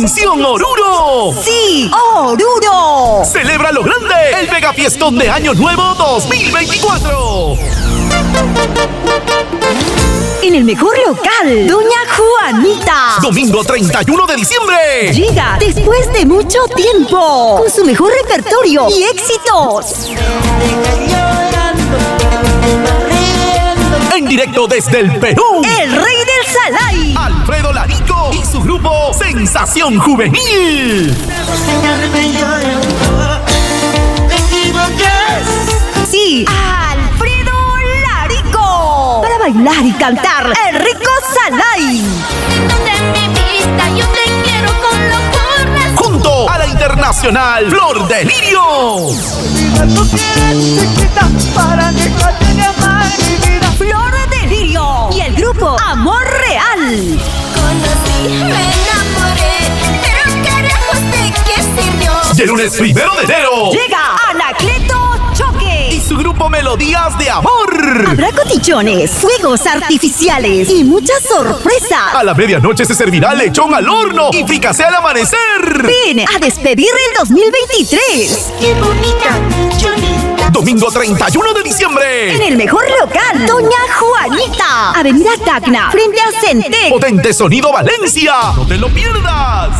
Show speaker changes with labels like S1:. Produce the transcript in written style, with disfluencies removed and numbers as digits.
S1: ¡Atención, Oruro!
S2: ¡Sí, Oruro!
S1: ¡Celebra lo grande! ¡El Mega Fiestón de Año Nuevo 2024!
S2: En el mejor local, Doña Juanita.
S1: Domingo 31 de diciembre.
S2: Llega después de mucho tiempo con su mejor repertorio y éxitos.
S1: En directo desde el Perú,
S2: El Rey del Salai,
S1: Alfredo Larico y su grupo Sensación Juvenil.
S2: Sí, Alfredo Larico. Para bailar y cantar, el Rico Salai.
S1: Junto a la internacional Flor de Lirio.
S2: Flor de Lirio y el grupo Amor Real.
S3: Me enamoré, pero carajos, ¿de qué sirvió?
S1: Y el lunes 1 de enero
S2: Llega Anacleto Choque.
S1: y su grupo Melodías de Amor.
S2: Habrá cotillones, fuegos artificiales y muchas sorpresas.
S1: A la medianoche se servirá lechón al horno y fricasé al amanecer.
S2: Ven a despedir el 2023
S3: Qué bonita, Cholita.
S1: Domingo 31 de diciembre.
S2: en el mejor local, Doña Juanita, Avenida Tacna, frente a Centec.
S1: Potente Sonido Valencia. No te lo pierdas.